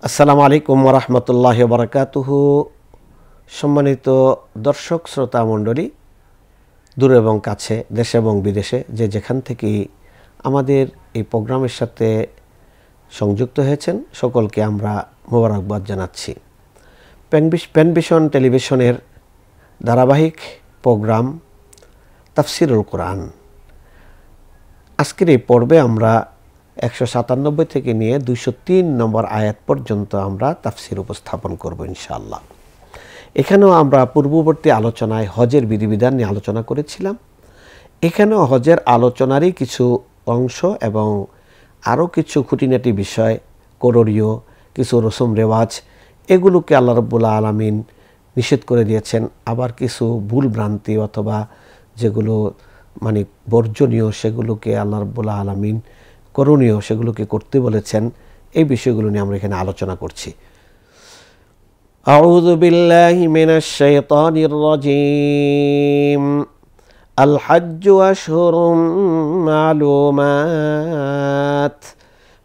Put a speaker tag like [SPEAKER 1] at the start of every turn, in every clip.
[SPEAKER 1] আসসালামু আলাইকুম ওয়া রাহমাতুল্লাহি ওয়া বারাকাতুহু। সম্মানিত দর্শক শ্রোতা মণ্ডলী, দূর এবং কাছে, দেশে এবং বিদেশে যে যেখান থেকেই আমাদের এই প্রোগ্রামের সাথে সংযুক্ত হয়েছেন, সকলকে আমরা মোবারকবাদ জানাচ্ছি। প্যানভিশন টেলিভিশনের ধারাবাহিক প্রোগ্রাম তাফসিরুল কোরআন। আজকের এই পর্বে আমরা 197 থেকে নিয়ে 203 নম্বর আয়াত পর্যন্ত আমরা তাফসির উপস্থাপন করব ইনশাআল্লাহ। এখানেও আমরা পূর্ববর্তী আলোচনায় হজের বিধিবিধান নিয়ে আলোচনা করেছিলাম। এখানেও হজের আলোচনারই কিছু অংশ এবং আরও কিছু খুঁটিনাটি বিষয়, করণীয় কিছু রসম রেওয়াজ, এগুলোকে আল্লাহ রাব্বুল আলামিন নিষেধ করে দিয়েছেন। আবার কিছু ভুল ভ্রান্তি অথবা যেগুলো বর্জনীয়, সেগুলোকে আল্লাহ রাব্বুল আলামিন করণীয়, সেগুলোকে করতে বলেছেন। এই বিষয়গুলো নিয়ে আমরা এখানে আলোচনা করছি। আউযু বিল্লাহি মিনাশ শাইতানির রাজীম। আল হাজ্জু আশহুরুম মালুমাত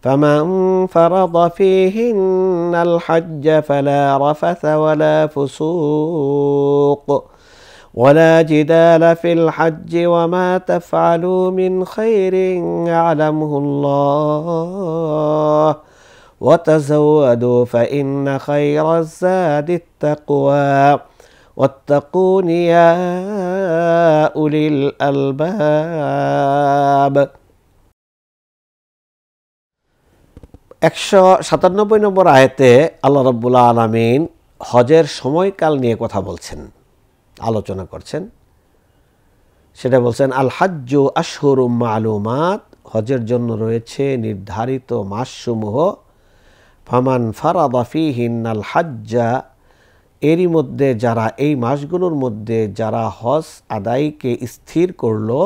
[SPEAKER 1] ফামান ফারাদা ফীহিন্নাল হাজ্জা ফালা রাফাথা ওয়ালা ফুসুক ولا جدال في الحج وما تفعلوا من خير يعلمه الله وتزودوا فإن خير الزاد التقوى واتقون يا أولي الألباب। 197 নম্বর আয়াতে আল্লাহ রাব্বুল আলামিন হজের সময়কাল নিয়ে কথা বলছেন, আলোচনা করছেন। সেটা বলছেন, আল হাজ্জু আশহুরুম মালুমাত, হজের জন্য রয়েছে নির্ধারিত মাসসমূহ। ফামান ফারাদা ফীহিন্নাল হাজ্জা, এরই মধ্যে যারা, এই মাসগুলোর মধ্যে যারা হজ আদায়কে স্থির করলো,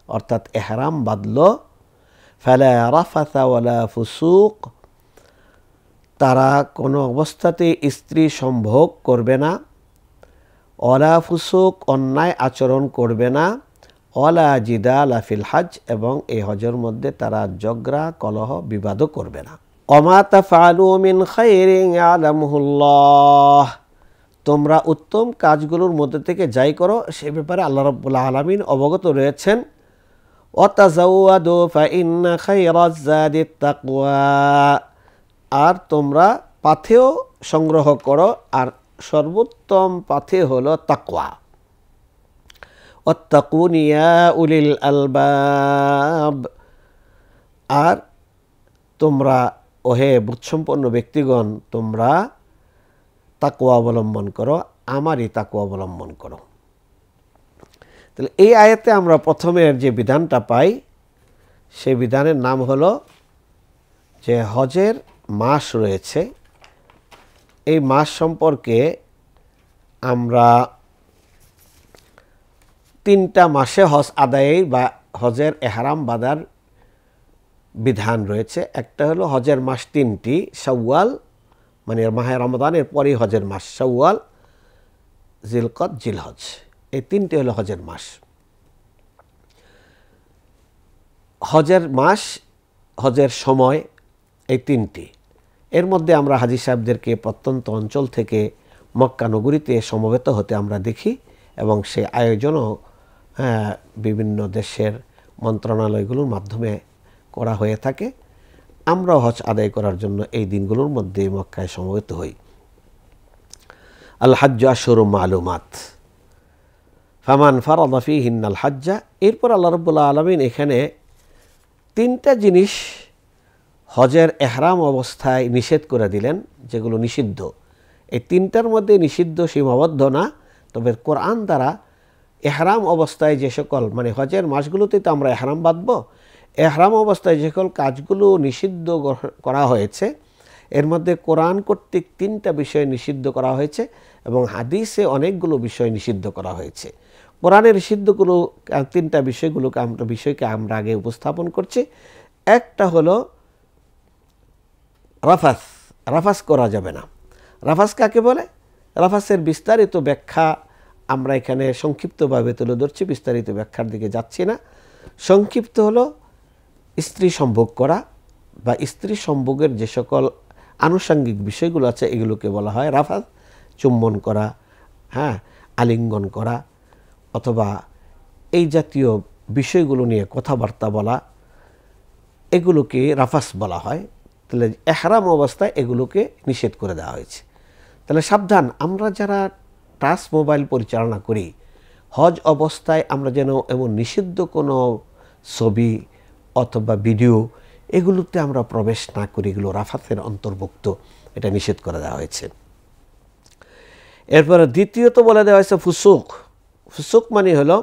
[SPEAKER 1] অর্থাৎ এহরাম বাঁধল, ফালা রাফাথা ওয়ালা ফুসুক, তারা কোনো অবস্থাতে স্ত্রী সম্ভোগ করবে না, ওয়ালা ফুসুক, অন্যায় আচরণ করবে না, ওয়ালা জিদালা ফিল হজ, এবং এই হজের মধ্যে তারা ঝগড়া কলহ বিবাদও করবে না। ওমা তাফআলু মিন খায়রিন ইয়ালামুহুল্লাহ, তোমরা উত্তম কাজগুলোর মধ্যে থেকে যাই করো সে ব্যাপারে আল্লাহ রাব্বুল আলামিন অবগত রয়েছেন। ওয়াতাজাওয়াদু ফাইন্না খায়রাজ যাদিত তাকওয়া, আর তোমরা পাথেয় সংগ্রহ করো, আর সর্বোত্তম পাথে হলো তাকওয়া। ওয়াত্তাকুন ইয়া উলিল আলবাব, আর তোমরা ওহে বুদ্ধিসম্পন্ন ব্যক্তিগণ, তোমরা তাকওয়া অবলম্বন করো, আমারই তাকওয়া অবলম্বন করো। তাহলে এই আয়াতে আমরা প্রথমের যে বিধানটা পাই, সেই বিধানের নাম হলো যে হজের মাস রয়েছে। এই মাস সম্পর্কে আমরা 3টা মাসে হজ আদায়ের বা হজের এহরাম বাঁধার বিধান রয়েছে। একটা হলো হজের মাস 3টি, শাওয়াল মাহে রমজানের পরেই হজের মাস, শাওয়াল, জিলকদ, জিলহজ, এই 3টি হলো হজের মাস। হজের মাস, হজের সময় এই 3টি। এর মধ্যে আমরা হাজী সাহেবদেরকে প্রত্যন্ত অঞ্চল থেকে মক্কা নগরীতে সমবেত হতে আমরা দেখি, এবং সেই আয়োজনও বিভিন্ন দেশের মন্ত্রণালয়গুলোর মাধ্যমে করা হয়ে থাকে। আমরা হজ আদায় করার জন্য এই দিনগুলোর মধ্যে মক্কায় সমবেত হই। আল হাজ্জু আশহুরুম মালুমাত ফামান ফারাদা ফীহিন্নাল হাজ্জা, এরপর আল্লাহ রাব্বুল আলামিন এখানে 3টা জিনিস হজের এহরাম অবস্থায় নিষেধ করে দিলেন, যেগুলো নিষিদ্ধ। এই 3টার মধ্যে নিষিদ্ধ সীমাবদ্ধ না, তবে কোরআন দ্বারা এহরাম অবস্থায় যে সকল, হজের মাসগুলোতে তো আমরা এহরাম বাঁধব, এহরাম অবস্থায় যে সকল কাজগুলো নিষিদ্ধ করা হয়েছে, এর মধ্যে কোরআন কর্তৃক 3টা বিষয় নিষিদ্ধ করা হয়েছে, এবং হাদিসে অনেকগুলো বিষয় নিষিদ্ধ করা হয়েছে। কোরআনের নিষিদ্ধগুলো 3টা বিষয়কে আমরা আগে উপস্থাপন করছি। একটা হলো রাফাস করা যাবে না। রাফাস কাকে বলে? রাফাসের বিস্তারিত ব্যাখ্যা আমরা এখানে সংক্ষিপ্তভাবে তুলে ধরছি, বিস্তারিত ব্যাখ্যার দিকে যাচ্ছি না। সংক্ষিপ্ত হলো স্ত্রী সম্ভোগ করা বা স্ত্রী সম্ভোগের যে সকল আনুষঙ্গিক বিষয়গুলো আছে, এগুলোকে বলা হয় রাফাত। চুম্বন করা, হ্যাঁ, আলিঙ্গন করা, অথবা এই জাতীয় বিষয়গুলো নিয়ে কথাবার্তা বলা, এগুলোকে রাফাস বলা হয়। তাহলে এহরাম অবস্থায় এগুলোকে নিষেধ করে দেওয়া হয়েছে। তাহলে সাবধান, আমরা যারা টাচ মোবাইল পরিচালনা করি, হজ অবস্থায় আমরা যেন এমন নিষিদ্ধ কোনো ছবি অথবা ভিডিও এগুলোতে আমরা প্রবেশ না করি, এগুলো রাফাতের অন্তর্ভুক্ত, এটা নিষেধ করে দেওয়া হয়েছে। এরপরে দ্বিতীয়ত বলে দেওয়া হয়েছে ফুসুক। ফুসুক মানে হলো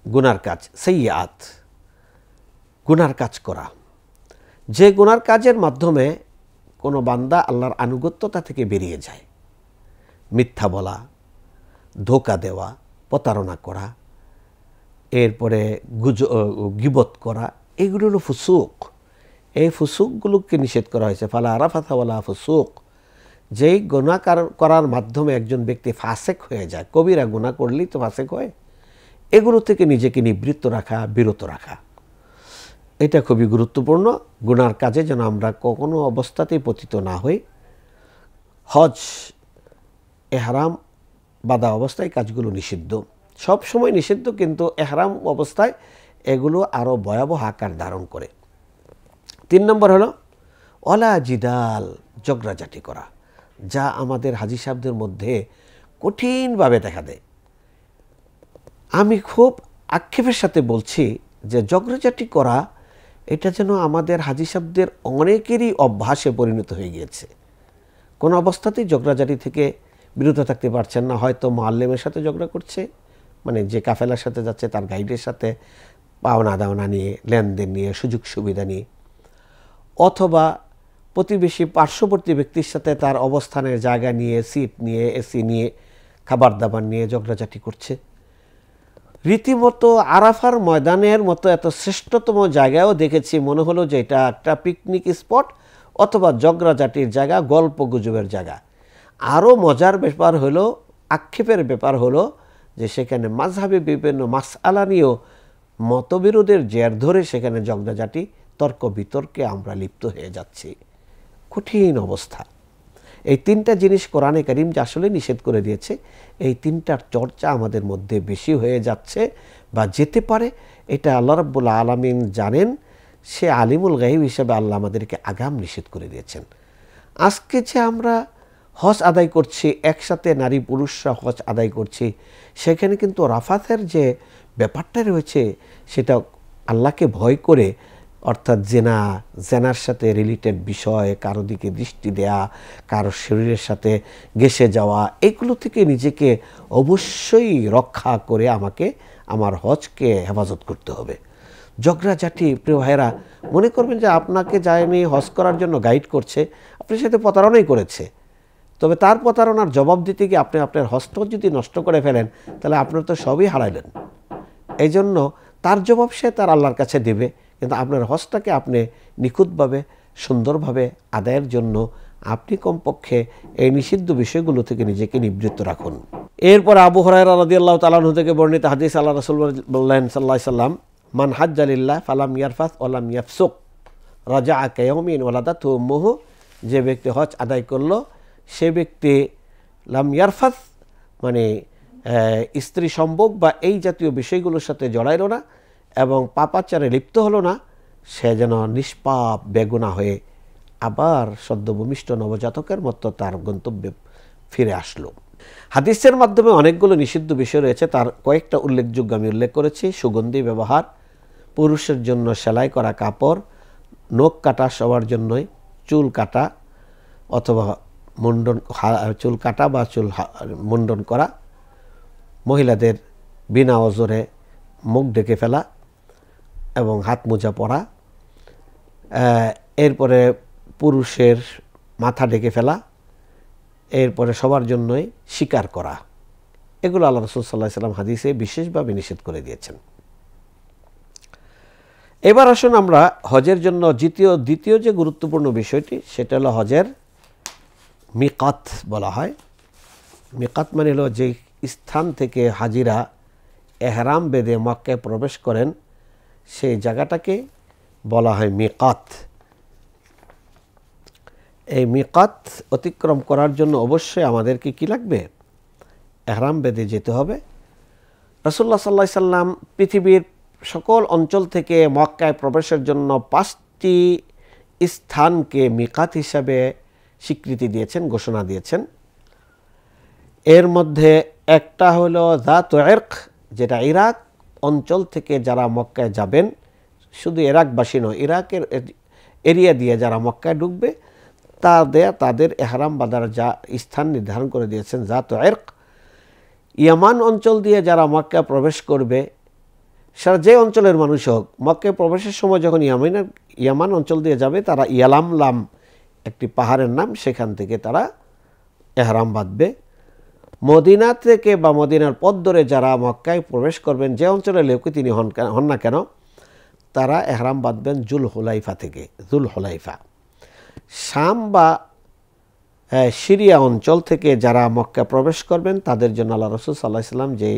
[SPEAKER 1] গুনার কাজ, সাইয়্যাত, গুনার কাজ করা। যে গুনার কাজের মাধ্যমে কোনো বান্দা আল্লাহর আনুগত্যতা থেকে বেরিয়ে যায়, মিথ্যা বলা, ধোঁকা দেওয়া, প্রতারণা করা, এরপরে গীবত করা, এগুলো হলো ফুসুক। এই ফুসুকগুলোকে নিষেধ করা হয়েছে। ফালা রাফাথা ওয়ালা ফুসুক। যেই গুনাহ করার মাধ্যমে একজন ব্যক্তি ফাসেক হয়ে যায়, কবিরা গুনাহ করলেই তো ফাসেক হয়, এগুলো থেকে নিজেকে নিবৃত্ত রাখা, বিরত রাখা, এটা খুবই গুরুত্বপূর্ণ। গুনার কাজে যেন আমরা কোনো অবস্থাতেই পতিত না হই। হজ এহরাম বাঁধা অবস্থায় কাজগুলো নিষিদ্ধ, সব সময় নিষিদ্ধ, কিন্তু এহরাম অবস্থায় এগুলো আরও ভয়াবহ আকার ধারণ করে। 3 নম্বর হলো অলা জিদাল, ঝগড়াঝাটি করা, যা আমাদের হাজী সাহেবদের মধ্যে কঠিনভাবে দেখা দেয়। আমি খুব আক্ষেপের সাথে বলছি যে ঝগড়াঝাটি করা এটা যেন আমাদের হাজী সাহেবদের অনেকেরই অভ্যাসে পরিণত হয়ে গিয়েছে। কোনো অবস্থাতেই ঝগড়াঝাটি থেকে বিরত থাকতে পারছেন না। হয়তো মুআল্লিমের সাথে ঝগড়া করছে, মানে যে কাফেলার সাথে যাচ্ছে তার গাইডের সাথে পাওনা দাওনা নিয়ে, লেনদেন নিয়ে, সুযোগ সুবিধা নিয়ে, অথবা প্রতিবেশী পার্শ্ববর্তী ব্যক্তির সাথে তার অবস্থানের জায়গা নিয়ে, সিট নিয়ে, এসি নিয়ে, খাবার দাবার নিয়ে ঝগড়াঝাটি করছে। রীতিমতো আরাফার ময়দানের মতো এত শ্রেষ্ঠতম জায়গায়ও দেখেছি, মনে হলো যে এটা একটা পিকনিক স্পট অথবা ঝগড়াঝাটির জায়গা, গল্প গুজবের জায়গা। আরও মজার ব্যাপার হলো, আক্ষেপের ব্যাপার হলো যে সেখানে মাযহাবি বিভিন্ন মাসআলা নিয়েও মতবিরোধের জের ধরে সেখানে ঝগড়াঝাটি, তর্ক বিতর্কে আমরা লিপ্ত হয়ে যাচ্ছি। কঠিন অবস্থা। এই 3টা জিনিস কোরআনে কারীম যে আসলে নিষেধ করে দিয়েছে, এই 3টার চর্চা আমাদের মধ্যে বেশি হয়ে যাচ্ছে বা যেতে পারে, এটা আল্লাহ রাব্বুল আলামিন জানেন। সে আলিমুল গায়ব হিসেবে আল্লাহ আমাদেরকে আগাম নিষেধ করে দিয়েছেন। আজকে যে আমরা হজ আদায় করছি, একসাথে নারী পুরুষরা হজ আদায় করছি, সেখানে কিন্তু রাফাতের যে ব্যাপারটা রয়েছে সেটা আল্লাহকে ভয় করে, অর্থাৎ জেনার সাথে রিলেটেড বিষয়, কারো দিকে দৃষ্টি দেয়া, কারো শরীরের সাথে ঘেঁষে যাওয়া, এগুলো থেকে নিজেকে অবশ্যই রক্ষা করে আমাকে আমার হজকে হেফাজত করতে হবে। ঝগড়াঝাটি, প্রিয় ভাইয়েরা, মনে করবেন যে আপনাকে যায়নি হজ করার জন্য গাইড করছে, আপনার সাথে প্রতারণাই করেছে, তবে তার প্রতারণার জবাব দিতে গিয়ে আপনি আপনার হজটা যদি নষ্ট করে ফেলেন, তাহলে আপনার তো সবই হারাইলেন। এই জন্য তার জবাব সে তার আল্লাহর কাছে দেবে, কিন্তু আপনার হজটাকে আপনি নিখুঁতভাবে, সুন্দরভাবে আদায়ের জন্য আপনি কমপক্ষে এই নিষিদ্ধ বিষয়গুলো থেকে নিজেকে নিবৃত্ত রাখুন। এরপর আবু হুরায়রা রাদিয়াল্লাহু তাআলা আনহু থেকে বর্ণিত হাদিস, আল্লাহ রাসূল বললেন সাল্লাল্লাহু আলাইহি সাল্লাম, মান হাজ্জা লিল্লাহ ফালাম ইয়ারফাস ওয়ালাম ইয়াফসুক রাজাআ কায়াউমিন ওয়ালাদাতহু উম্মুহু। যে ব্যক্তি হজ আদায় করলো, সে ব্যক্তি লাম ইয়ারফাস মানে স্ত্রী সম্ভোগ বা এই জাতীয় বিষয়গুলোর সাথে জড়াইল না এবং পাপাচারে লিপ্ত হলো না, সে যেন নিষ্পাপ বেগুনা হয়ে আবার সদ্যভূমিষ্ঠ নবজাতকের মতো তার গন্তব্যে ফিরে আসলো। হাদিসের মাধ্যমে অনেকগুলো নিষিদ্ধ বিষয় রয়েছে, তার কয়েকটা উল্লেখযোগ্য আমি উল্লেখ করেছি। সুগন্ধি ব্যবহার, পুরুষের জন্য সেলাই করা কাপড়, নখ কাটা সবার জন্যই, চুল কাটা অথবা মুন্ডন, চুল কাটা বা চুল মুন্ডন করা, মহিলাদের বিনা ওজরে মুখ ঢেকে ফেলা এবং হাত মোজা পরা, এরপরে পুরুষের মাথা ঢেকে ফেলা, এরপরে সবার জন্যই শিকার করা, এগুলো আল্লাহ রাসূল সাল্লাল্লাহু আলাইহি ওয়াসাল্লাম হাদিসে বিশেষভাবে নিষেধ করে দিয়েছেন। এবার আসুন আমরা হজের জন্য দ্বিতীয় যে গুরুত্বপূর্ণ বিষয়টি, সেটা হলো হজের মিকাত বলা হয়। মিকাত মানে হলো যে স্থান থেকে হাজিরা এহরাম বেঁধে মক্কায় প্রবেশ করেন, সেই জায়গাটাকে বলা হয় মিকাত। এই মিকাত অতিক্রম করার জন্য অবশ্যই আমাদেরকে কি লাগবে? এহরাম বেঁধে যেতে হবে। রাসূলুল্লাহ সাল্লাল্লাহু আলাইহি সাল্লাম পৃথিবীর সকল অঞ্চল থেকে মক্কায় প্রবেশের জন্য 5টি স্থানকে মিকাত হিসাবে স্বীকৃতি দিয়েছেন, ঘোষণা দিয়েছেন। এর মধ্যে একটা হলো যাতু ইরক, যেটা ইরাক অঞ্চল থেকে যারা মক্কায় যাবেন, শুধু ইরাকবাসী নয়, ইরাকের এরিয়া দিয়ে যারা মক্কায় ঢুকবে তাদের এহরাম বাঁধার যা স্থান নির্ধারণ করে দিয়েছেন যাতু ইরক। ইয়ামান অঞ্চল দিয়ে যারা মক্কায় প্রবেশ করবে, সারা যে অঞ্চলের মানুষ হোক, মক্কায় প্রবেশের সময় যখন ইয়ামান অঞ্চল দিয়ে যাবে, তারা ইয়ালামলাম একটি পাহাড়ের নাম, সেখান থেকে তারা এহরাম বাঁধবে। মদিনা থেকে বা মদিনার পথ ধরে যারা মক্কায় প্রবেশ করবেন, যে অঞ্চলের লোকই তিনি হন না কেন, তারা এহরাম বাঁধবেন জুল হুলাইফা থেকে। জুল হুলাইফা শাম বা সিরিয়া অঞ্চল থেকে যারা মক্কা প্রবেশ করবেন, তাদের জন্য আল্লাহ রাসূল সাল্লাল্লাহু আলাইহি সাল্লাম যে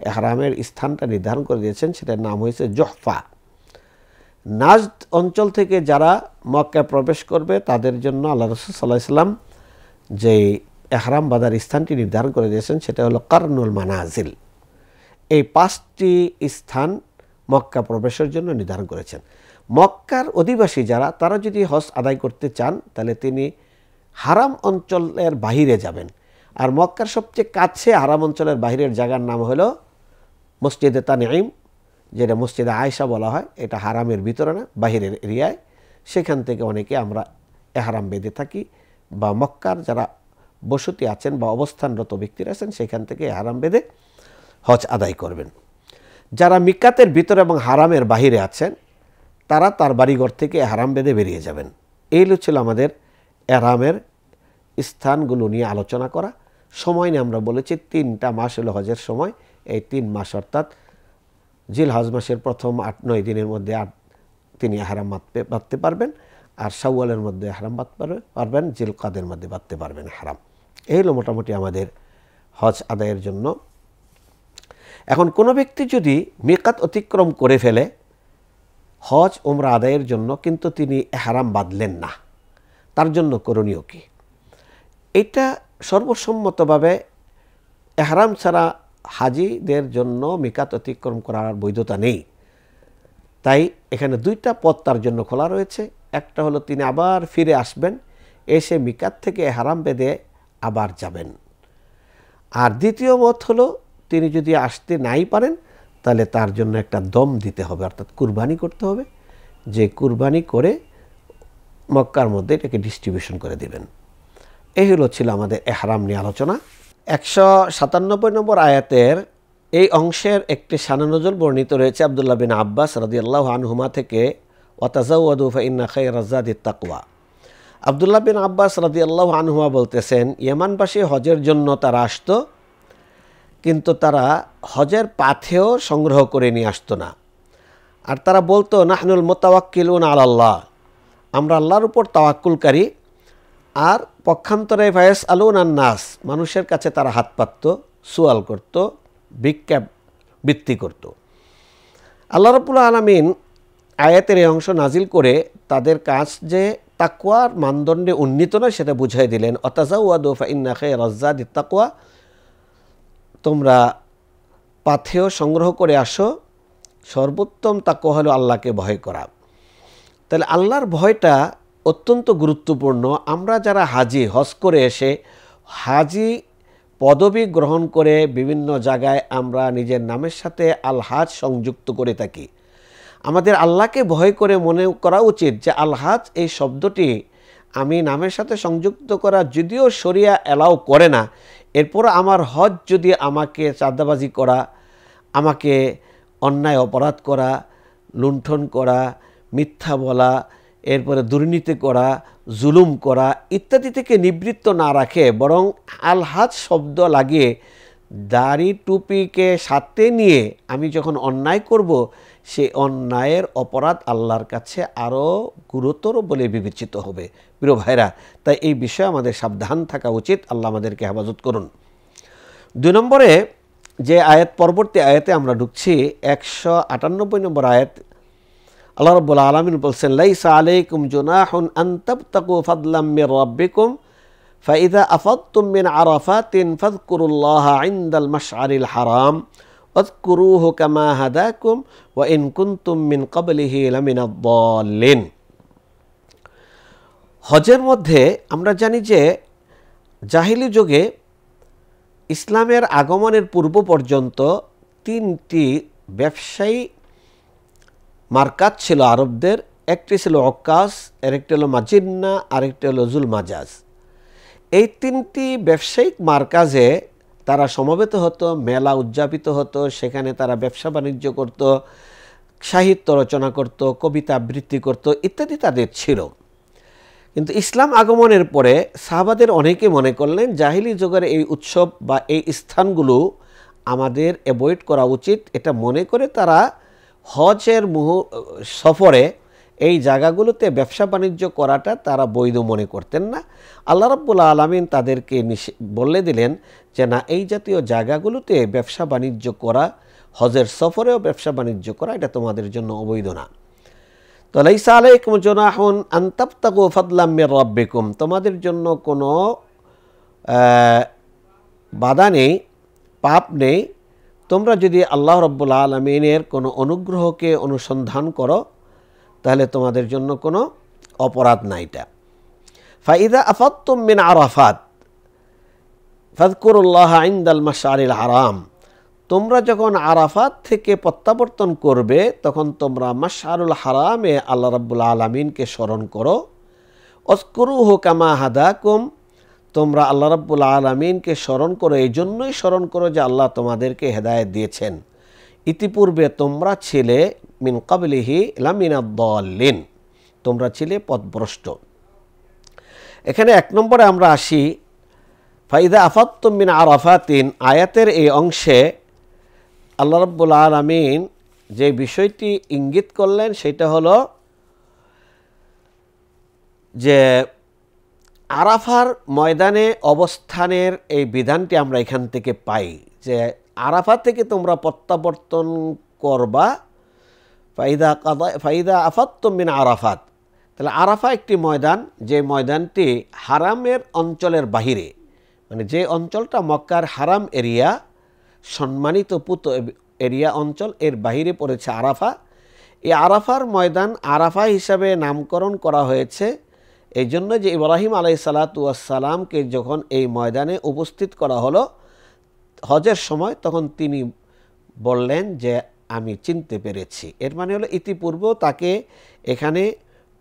[SPEAKER 1] এহরামের স্থানটা নির্ধারণ করে দিয়েছেন, সেটার নাম হয়েছে জুহফা। নাজদ অঞ্চল থেকে যারা মক্কা প্রবেশ করবে, তাদের জন্য আল্লাহ রাসূল সাল্লাল্লাহু আলাইহি সাল্লাম যে এহরাম বাঁধার স্থানটি নির্ধারণ করে দিয়েছেন, সেটা হলো কারনুল মানাজিল। এই 5টি স্থান মক্কা প্রবেশের জন্য নির্ধারণ করেছেন। মক্কার অধিবাসী যারা, তারা যদি হজ আদায় করতে চান, তাহলে তিনি হারাম অঞ্চলের বাহিরে যাবেন। আর মক্কার সবচেয়ে কাছে হারাম অঞ্চলের বাহিরের জায়গার নাম হলো মসজিদে তানঈম, যেটা মসজিদে আয়েশা বলা হয়। এটা হারামের ভিতরে না, বাহিরের এরিয়ায়। সেখান থেকে অনেকে আমরা এহরাম বেঁধে থাকি, বা মক্কার যারা বসতি আছেন বা অবস্থানরত ব্যক্তিরা আছেন, সেখান থেকে এহরাম বেঁধে হজ আদায় করবেন। যারা মিকাতের ভিতরে এবং হারামের বাহিরে আছেন, তারা তার বাড়িঘর থেকে এহরাম বেঁধে বেরিয়ে যাবেন। এই ছিল আমাদের এহরামের স্থানগুলো নিয়ে আলোচনা করা। সময় নিয়ে আমরা বলেছি 3টা মাস হলো হজের সময়। এই 3 মাস অর্থাৎ জিলহজ মাসের প্রথম 8-9 দিনের মধ্যে তিনি এহরাম বাঁধতে পারবেন, আর শাওয়ালের মধ্যে এহরাম বাঁধতে পারবেন, জিলকাদের মধ্যে বাঁধতে পারবেন এহরাম। এই হলো মোটামুটি আমাদের হজ আদায়ের জন্য। এখন কোনো ব্যক্তি যদি মিকাত অতিক্রম করে ফেলে হজ উমরা আদায়ের জন্য, কিন্তু তিনি এহরাম বাঁধলেন না, তার জন্য করণীয় কি? এটা সর্বসম্মতভাবে এহরাম ছাড়া হাজিদের জন্য মিকাত অতিক্রম করার বৈধতা নেই। তাই এখানে 2টা পথ তার জন্য খোলা রয়েছে। একটা হলো তিনি আবার ফিরে আসবেন, এসে মিকাত থেকে এহরাম বেঁধে আবার যাবেন। আর দ্বিতীয় মত হলো, তিনি যদি আসতে নাই পারেন, তাহলে তার জন্য একটা দম দিতে হবে, অর্থাৎ কুরবানি করতে হবে, যে কুরবানি করে মক্কার মধ্যে এটাকে ডিস্ট্রিবিউশন করে দিবেন। এই ছিল আমাদের এহরাম নিয়ে আলোচনা। 197 নম্বর আয়াতের এই অংশের একটি শানানুজুল বর্ণিত রয়েছে আব্দুল্লাহ বিন আব্বাস রাদিয়াল্লাহু আনহুমা থেকে, ওয়াতাজাওয়াদু ফাইন্না খায়রাজ যাদিত তাকওয়া। আব্দুল্লাহ বিন আব্বাস রাদিয়াল্লাহু আনহুমা বলতেছেন, ইয়ামানবাসী হজের জন্য তারা আসতো, কিন্তু তারা হজের পাথেও সংগ্রহ করে নিয়ে আসতো না। আর তারা বলতো, নাহনুল মুতাওয়াক্কিলুন আলাল্লাহ, আমরা আল্লাহর উপর তাওয়াক্কুলকারী। আর পক্ষান্তরে ফায়াস আলুন আন্নাস, মানুষের কাছে তারা হাত পাতত, সুয়াল করত, ভিক্ষা বৃত্তি করত। আল্লাহ রাব্বুল আলামিন আয়াতের এই অংশ নাজিল করে তাদের কাজ যে তাকওয়ার মানদণ্ডে উন্নীত নয়, সেটা বুঝাই দিলেন। অতাজাওয়াদু ফাইন্না খায়রাজ যাদিত তাকওয়া, তোমরা পাথেয় সংগ্রহ করে আসো, সর্বোত্তম তাকওয়া হলো আল্লাহকে ভয় করা। তাহলে আল্লাহর ভয়টা অত্যন্ত গুরুত্বপূর্ণ। আমরা যারা হাজি, হজ করে এসে হাজি পদবি গ্রহণ করে বিভিন্ন জায়গায় আমরা নিজের নামের সাথে আল হাজ সংযুক্ত করে থাকি। আমাদের আল্লাহকে ভয় করে মনে করা উচিত যে আল হাজ এই শব্দটি আমি নামের সাথে সংযুক্ত করা, যদিও শরিয়া অ্যালাউ করে না, এরপর আমার হজ যদি আমাকে চাঁদাবাজি করা, আমাকে অন্যায় অপরাধ করা, লুণ্ঠন করা, মিথ্যা বলা, এরপরে দুর্নীতি করা, জুলুম করা ইত্যাদি থেকে নিবৃত্ত না রাখে, বরং আল হাজ শব্দ লাগিয়ে দাড়ি টুপিকে সাথে নিয়ে আমি যখন অন্যায় করব, সেই অন্যায়ের অপরাধ আল্লাহর কাছে আরও গুরুতর বলে বিবেচিত হবে। প্রিয় ভাইরা, তাই এই বিষয়ে আমাদের সাবধান থাকা উচিত। আল্লাহ আমাদেরকে হেফাজত করুন। 2 নম্বরে যে আয়াত, পরবর্তী আয়াতে আমরা ঢুকছি, 198 নম্বর আয়াত। আল্লাহ রাব্বুল আলামিন বলছেন, লাইসা আলাইকুম জুনাহুন আন তাবতাগু ফাদলাম মির রাব্বিকুম ফাইযা আফাদতুম মিন আরাফাতিন ফাযকুরুল্লাহা ইনদাল মাশআরিল হারাম ওয়াযকুরুহু কামা হাদাকুম ওয়া ইন কুনতুম মিন ক্বাবলিহি লামিনাদ দাল্লিন। হজের মধ্যে আমরা জানি যে জাহিলি যুগে ইসলামের আগমনের পূর্ব পর্যন্ত 3টি ব্যবসায়ী মার্কাত ছিল আরবদের। একটি ছিল অক্কাস, আরেকটি হলো মাজিন্না, আরেকটি হলো জুল মাজাজ। এই 3টি ব্যবসায়িক মার্কাজে তারা সমবেত হতো, মেলা উদযাপিত হতো, সেখানে তারা ব্যবসা বাণিজ্য করত, সাহিত্য রচনা করত, কবিতা আবৃত্তি করত ইত্যাদি তাদের ছিল। কিন্তু ইসলাম আগমনের পরে সাহাবাদের অনেকে মনে করলেন জাহিলি যুগের এই উৎসব বা এই স্থানগুলো আমাদের অ্যাভয়েড করা উচিত। এটা মনে করে তারা হজের সফরে এই জায়গাগুলোতে ব্যবসা বাণিজ্য করাটা তারা বৈধ মনে করতেন না। আল্লাহ রাব্বুল আলামিন তাদেরকে বলে দিলেন যে না, এই জাতীয় জায়গাগুলোতে ব্যবসা বাণিজ্য করা, হজের সফরেও ব্যবসা বাণিজ্য করা, এটা তোমাদের জন্য অবৈধ না। তো লাইসা আলাইকুম জুনাহুন আন তাবতাগু ফাদলাম মির রাব্বিকুম, তোমাদের জন্য কোনো বাধা নেই, পাপ নেই, তোমরা যদি আল্লাহ রাব্বুল আলামিনের কোনো অনুগ্রহকে অনুসন্ধান করো তাহলে তোমাদের জন্য কোনো অপরাধ নাই। এটা ফাইদা আফাদতুম মিন আরাফাত ফাযকুরুল্লাহা ইনদাল মাশআরিল হারাম, তোমরা যখন আরাফাত থেকে প্রত্যাবর্তন করবে তখন তোমরা মাশআরুল হারামে আল্লাহ রাব্বুল আলামিনকে স্মরণ করো। ওয়াজকুরুহু কামা হাদাকুম, তোমরা আল্লাহ রাব্বুল আলামিনকে স্মরণ করো, এই জন্যই স্মরণ করো যে আল্লাহ তোমাদেরকে হেদায়েত দিয়েছেন। ইতিপূর্বে তোমরা ছিলে মিন ক্বাবলিহি লামিনাদ দাল্লিন, তোমরা ছিলে পথভ্রষ্ট। এখানে 1 নম্বরে আমরা আসি, ফাইদা আফাদতুম মিন আরাফাতিন, আয়াতের এই অংশে আল্লাহ রাব্বুল আলামিন যে বিষয়টি ইঙ্গিত করলেন সেটা হলো যে আরাফার ময়দানে অবস্থানের এই বিধানটি আমরা এখান থেকে পাই যে আরাফা থেকে তোমরা প্রত্যাবর্তন করবা। ফাইদা আফাদতুম মিন আরাফাত, তাহলে আরাফা একটি ময়দান, যে ময়দানটি হারামের অঞ্চলের বাহিরে, মানে যে অঞ্চলটা মক্কার হারাম এরিয়া, সম্মানিত পুত এরিয়া অঞ্চল, এর বাহিরে পড়েছে আরাফা। এই আরাফার ময়দান আরাফা হিসাবে নামকরণ করা হয়েছে এই জন্য যে ইব্রাহিম আলাইহিসসালাতু ওয়াসসালামকে যখন এই ময়দানে উপস্থিত করা হলো হজের সময়, তখন তিনি বললেন যে আমি চিনতে পেরেছি। এর মানে হলো ইতিপূর্বেও তাকে এখানে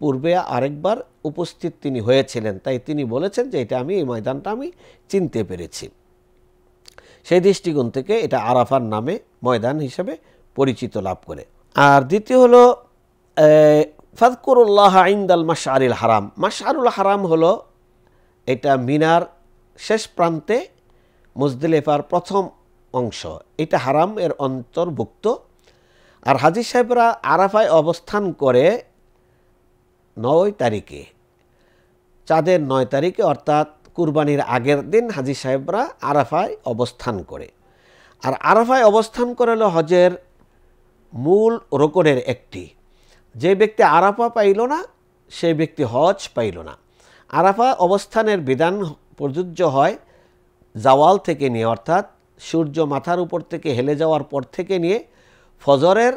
[SPEAKER 1] পূর্বে আরেকবার উপস্থিত তিনি হয়েছিলেন, তাই তিনি বলেছেন যে এটা আমি, এই ময়দানটা আমি চিনতে পেরেছি। সেই দৃষ্টিকোণ থেকে এটা আরাফার নামে ময়দান হিসেবে পরিচিত লাভ করে। আর দ্বিতীয় হলো ফাযকুরুল্লাহা ইনদাল মাশআরিল হারাম। মাশআরুল হারাম হলো এটা মিনার শেষ প্রান্তে মুজদালিফার প্রথম অংশ, এটা হারাম এর অন্তর্ভুক্ত। আর হাজী সাহেবরা আরাফায় অবস্থান করে 9 তারিখে, চাঁদের 9 তারিখে, অর্থাৎ কুরবানির আগের দিন হাজী সাহেবরা আরাফায় অবস্থান করে। আর আরাফায় অবস্থান করে হলো হজের মূল রোকনের একটি। যে ব্যক্তি আরাফা পাইল না সেই ব্যক্তি হজ পাইল না। আরাফা অবস্থানের বিধান প্রযোজ্য হয় জাওয়াল থেকে নিয়ে, অর্থাৎ সূর্য মাথার উপর থেকে হেলে যাওয়ার পর থেকে নিয়ে ফজরের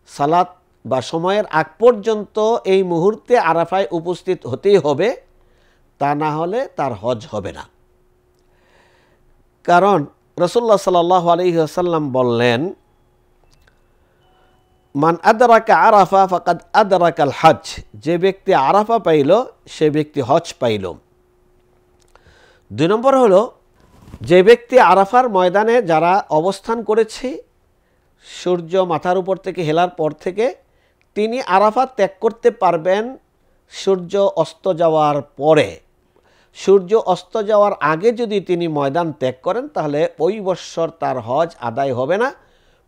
[SPEAKER 1] সালাত বা সময়ের আগ পর্যন্ত এই মুহূর্তে আরাফায় উপস্থিত হতেই হবে, তা না হলে তার হজ হবে না। কারণ রাসূলুল্লাহ সাল্লাল্লাহু আলাইহি ওয়াসাল্লাম বললেন, মান আদরাকা আরাফা ফাকাদ আদরাকাল হজ, যে ব্যক্তি আরাফা পাইল সে ব্যক্তি হজ পাইল। 2 নম্বর হলো যে ব্যক্তি আরাফার ময়দানে যারা অবস্থান করেছে সূর্য মাথার উপর থেকে হেলার পর থেকে, তিনি আরাফা ত্যাগ করতে পারবেন সূর্য অস্ত যাওয়ার পরে। সূর্য অস্ত যাওয়ার আগে যদি তিনি ময়দান ত্যাগ করেন তাহলে ওই বৎসর তার হজ আদায় হবে না,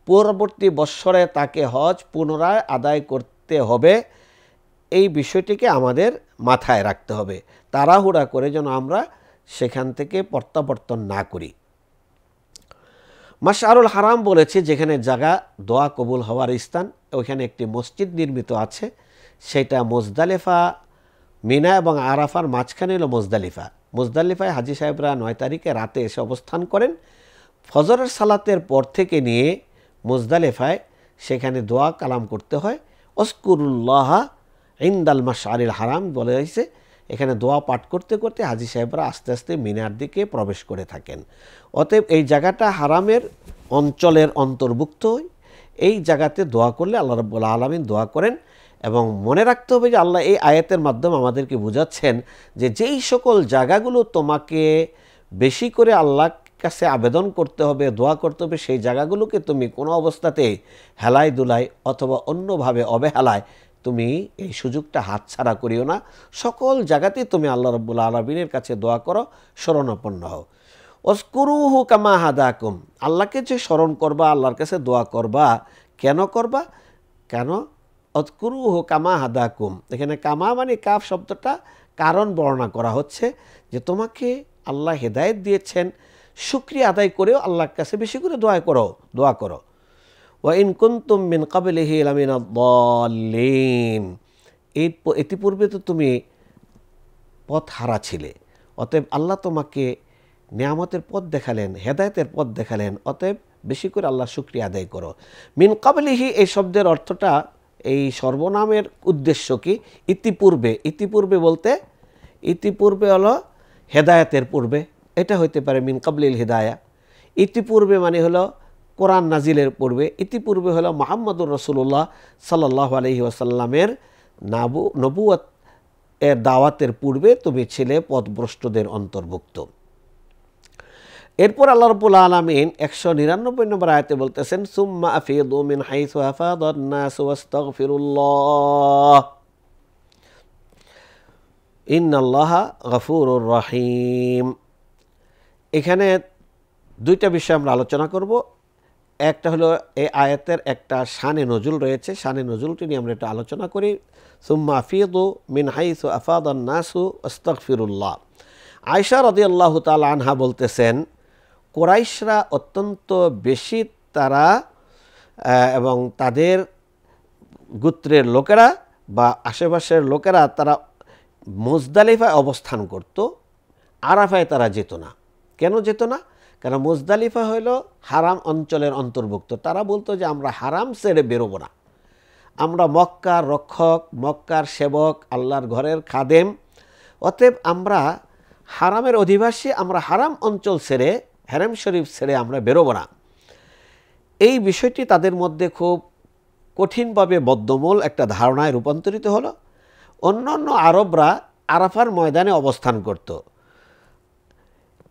[SPEAKER 1] পরবর্তী বৎসরে তাকে হজ পুনরায় আদায় করতে হবে। এই বিষয়টিকে আমাদের মাথায় রাখতে হবে, তাড়াহুড়া করে যেন আমরা সেখান থেকে প্রত্যাবর্তন না করি। মাশআরুল হারাম বলেছে যেখানে জায়গা দোয়া কবুল হওয়ার স্থান, ওইখানে একটি মসজিদ নির্মিত আছে, সেটা মুজদালিফা, মিনা এবং আরাফার মাঝখানে হলো মুজদালিফা। মুজদালিফায় হাজি সাহেবরা 9 তারিখে রাতে এসে অবস্থান করেন। ফজরের সালাতের পর থেকে নিয়ে মুজদালিফায় সেখানে দোয়া কালাম করতে হয়। অস্কুরুল্লাহ ইনদাল মাশআরিল হারাম বলে হয়েছে, এখানে দোয়া পাঠ করতে করতে হাজি সাহেবরা আস্তে আস্তে মিনার দিকে প্রবেশ করে থাকেন। অতএব এই জায়গাটা হারামের অঞ্চলের অন্তর্ভুক্ত। এই জায়গাতে দোয়া করলে আল্লাহ রাব্বুল আলামিন দোয়া করেন। এবং মনে রাখতে হবে যে আল্লাহ এই আয়াতের মাধ্যমে আমাদেরকে বোঝাচ্ছেন যে যেই সকল জায়গাগুলো তোমাকে বেশি করে আল্লাহর কাছে আবেদন করতে হবে, দোয়া করতে হবে, সেই জায়গাগুলোকে তুমি কোনো অবস্থাতেই হেলায় দুলায় অথবা অন্যভাবে অবহেলায় তুমি এই সুযোগটা হাতছাড়া করিও না। সকল জায়গাতেই তুমি আল্লাহ রাব্বুল আলামিনের কাছে দোয়া করো, শরণাপন্ন হও। ওয়াজকুরুহু কামা হাদাকুম, আল্লাহকে যে স্মরণ করবা, আল্লাহর কাছে দোয়া করবা, কেন করবা? কেন? ওয়াজকুরুহু কামা হাদাকুম, এখানে কামা মানে কাফ শব্দটা কারণ বর্ণনা করা হচ্ছে যে তোমাকে আল্লাহ হেদায়েত দিয়েছেন, শুকরিয়া আদায় করেও আল্লাহর কাছে বেশি করে দোয়া করো। ওয়া ইন কুনতুম মিন ক্বাবলিহি লামিনাদ দাল্লিন, ইতিপূর্বে তো তুমি পথ হারা ছিলে, অতএব আল্লাহ তোমাকে নিয়ামতের পথ দেখালেন, হেদায়েতের পথ দেখালেন, অতএব বেশি করে আল্লাহ শুকরিয়া আদায় করো। মিন ক্বাবলিহি এই শব্দের অর্থটা, এই সর্বনামের উদ্দেশ্য কি? ইতিপূর্বে। ইতিপূর্বে বলতে ইতিপূর্বে হলো হেদায়েতের পূর্বে, এটা হইতে পারে মিন ক্বাবলিল হিদায়া। ইতিপূর্বে মানে হলো কোরআন নাজিলের পূর্বে। ইতিপূর্বে হলো মুহাম্মদুর রাসূলুল্লাহ সাল্লাল্লাহু আলাইহি ওয়াসাল্লামের নবুয়ত এর দাওয়াতের পূর্বে তুমি ছিলে পথভ্রষ্টদের অন্তর্ভুক্ত। এরপর আল্লাহ রাব্বুল আলামিন 199 নম্বর আয়াতে বলতেছেন, সুম্মা আফিদু মিন হাইসু আফাদান নাস ওয়াস্তাগফিরুল্লাহ ইন্নাল্লাহা গফুরুর রহিম। এখানে দুইটা বিষয় আমরা আলোচনা করব। একটা হলো এই আয়াতের একটা শানে নজুল রয়েছে, শানে নজুলটি নিয়ে আমরা একটু আলোচনা করি। সুম্মা আফিদু মিন হাইসু আফাদান নাসু ওয়াস্তাগফিরুল্লাহ। আয়েশা রাদিয়াল্লাহু তাআলা আনহা বলতেছেন, কুরাইশরা অত্যন্ত বেশি তারা এবং তাদের গোত্রের লোকেরা বা আশেপাশের লোকেরা তারা মুজদালিফায় অবস্থান করত, আরাফায় তারা যেত না। কেন যেত না? কারণ মুজদালিফা হইল হারাম অঞ্চলের অন্তর্ভুক্ত। তারা বলতো যে আমরা হারাম ছেড়ে বেরোবো না, আমরা মক্কার রক্ষক, মক্কার সেবক, আল্লাহর ঘরের খাদেম, অতএব আমরা হারামের অধিবাসী, আমরা হারাম অঞ্চল ছেড়ে, হারাম শরীফ ছেড়ে আমরা বেরোবো না। এই বিষয়টি তাদের মধ্যে খুব কঠিনভাবে বদ্ধমূল একটা ধারণায় রূপান্তরিত হলো। অন্যান্য আরবরা আরাফার ময়দানে অবস্থান করত।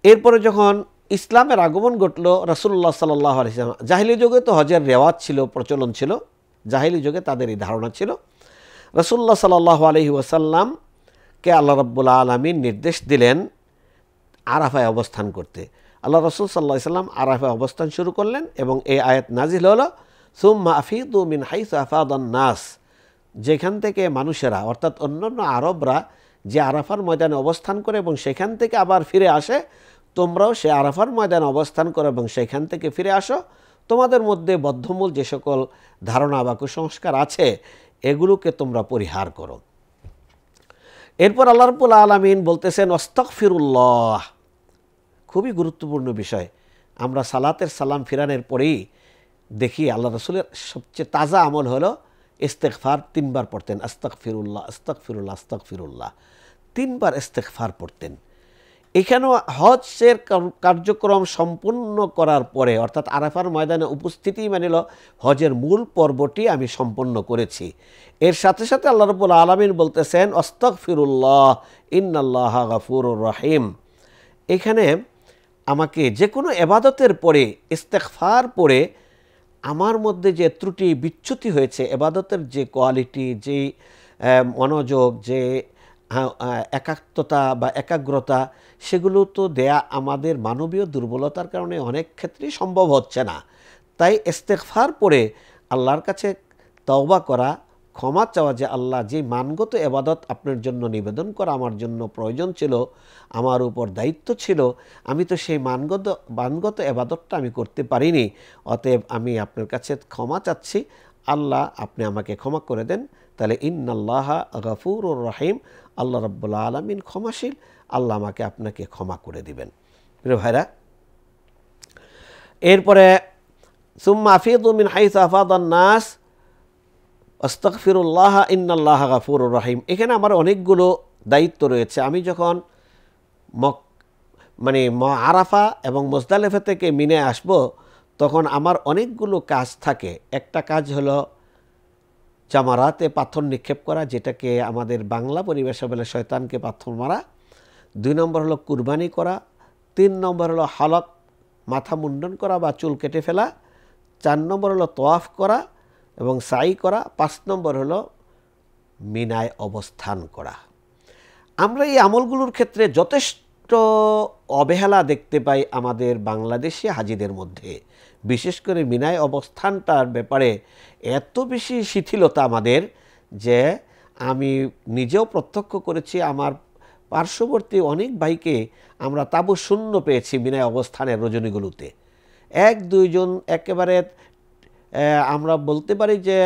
[SPEAKER 1] এরপরে যখন ইসলামের আগমন ঘটল, রাসূলুল্লাহ সাল্লাল্লাহু আলাইহি ওয়াসাল্লাম, জাহিলি যুগে তো হজের রেওয়াজ ছিল, প্রচলন ছিল, জাহিলি যুগে তাদের এই ধারণা ছিল। রাসূলুল্লাহ সাল্লাল্লাহু আলাইহি ওয়াসাল্লামকে আল্লাহ রাব্বুল আলামিন নির্দেশ দিলেন আরাফায় অবস্থান করতে। আল্লাহ রাসূল সাল্লাল্লাহু আলাইহি ওয়াসাল্লাম আরাফায় অবস্থান শুরু করলেন এবং এই আয়াত নাজিল হলো, সুম্মা আফিদু মিন হাইসু আফাদান নাস, যেখান থেকে মানুষেরা অর্থাৎ অন্যান্য আরবরা যে আরাফার ময়দানে অবস্থান করে এবং সেখান থেকে আবার ফিরে আসে, তোমরাও সে আরাফার ময়দানে অবস্থান করো এবং সেখান থেকে ফিরে আসো। তোমাদের মধ্যে বদ্ধমূল যে সকল ধারণা বা কুসংস্কার আছে এগুলোকে তোমরা পরিহার করো। এরপর আল্লাহ রাব্বুল আলামিন বলতেছেন, আস্তাগফিরুল্লাহ। খুবই গুরুত্বপূর্ণ বিষয়। আমরা সালাতের সালাম ফিরানোর পরেই দেখি আল্লাহ রাসূলের সবচেয়ে তাজা আমল হলো ইস্তেগফার 3 বার পড়তেন। আস্তাগফিরুল্লাহ, আস্তাগফিরুল্লাহ, আস্তাগফিরুল্লাহ, 3 বার ইস্তেগফার পড়তেন। এখানেও হজের কার্যক্রম সম্পূর্ণ করার পরে অর্থাৎ আরাফার ময়দানে উপস্থিতি মানিল হজের মূল পর্বটি আমি সম্পন্ন করেছি। এর সাথে সাথে আল্লাহ রাব্বুল আলামিন বলতেছেন, আস্তাগফিরুল্লাহ ইন্নাল্লাহা গফুরুর রহিম। এখানে আমাকে যে কোনো এবাদতের পরে ইস্তেগফার পড়ে আমার মধ্যে যে ত্রুটি বিচ্যুতি হয়েছে, এবাদতের যে কোয়ালিটি, যে মনোযোগ, যে একাত্মতা বা একাগ্রতা, সেগুলো তো দেয়া আমাদের মানবীয় দুর্বলতার কারণে অনেক ক্ষেত্রেই সম্ভব হচ্ছে না। তাই ইস্তেগফার পড়ে আল্লাহর কাছে তওবা করা, ক্ষমা চাওয়া যে আল্লাহ, যে মানগত এবাদত আপনার জন্য নিবেদন করা আমার জন্য প্রয়োজন ছিল, আমার উপর দায়িত্ব ছিল, আমি তো সেই মানগত এবাদতটা আমি করতে পারিনি, অতএব আমি আপনার কাছে ক্ষমা চাচ্ছি, আল্লাহ আপনি আমাকে ক্ষমা করে দেন। তাহলে ইন্নাল্লাহা গফুরুর রহিম, আল্লাহ রাব্বুল আলামিন ক্ষমাশীল, আল্লাহ আমাকে আপনাকে ক্ষমা করে দিবেন। প্রিয় ভাইরা, এরপরে সুম্মা আফিদু মিন হাইসু আফাদান নাস আস্তাগফিরুল্লাহ ইন্নাল্লাহা গফুরুর রহিম। এখানে আমার অনেকগুলো দায়িত্ব রয়েছে। আমি যখন আরাফা এবং মুজদালিফা থেকে মিনে আসব, তখন আমার অনেকগুলো কাজ থাকে। একটা কাজ হলো জামারাতে পাথর নিক্ষেপ করা, যেটাকে আমাদের বাংলা পরিভাষা বলে শয়তানকে পাথর মারা। 2 নম্বর হলো কুরবানি করা। 3 নম্বর হলো হলক, মাথা মুন্ডন করা বা চুল কেটে ফেলা। 4 নম্বর হলো তোয়াফ করা এবং সাই করা। 5 নম্বর হলো মিনায় অবস্থান করা। আমরা এই আমলগুলোর ক্ষেত্রে যথেষ্ট অবহেলা দেখতে পাই আমাদের বাংলাদেশি হাজিদের মধ্যে। বিশেষ করে মিনায় অবস্থানটার ব্যাপারে এত বেশি শিথিলতা আমাদের, যে আমি নিজেও প্রত্যক্ষ করেছি। আমার পার্শ্ববর্তী অনেক ভাইকে আমরা তাবু শূন্য পেয়েছি মিনায় অবস্থানের রজনীগুলোতে। 1-2 জন একেবারে, আমরা বলতে পারি যে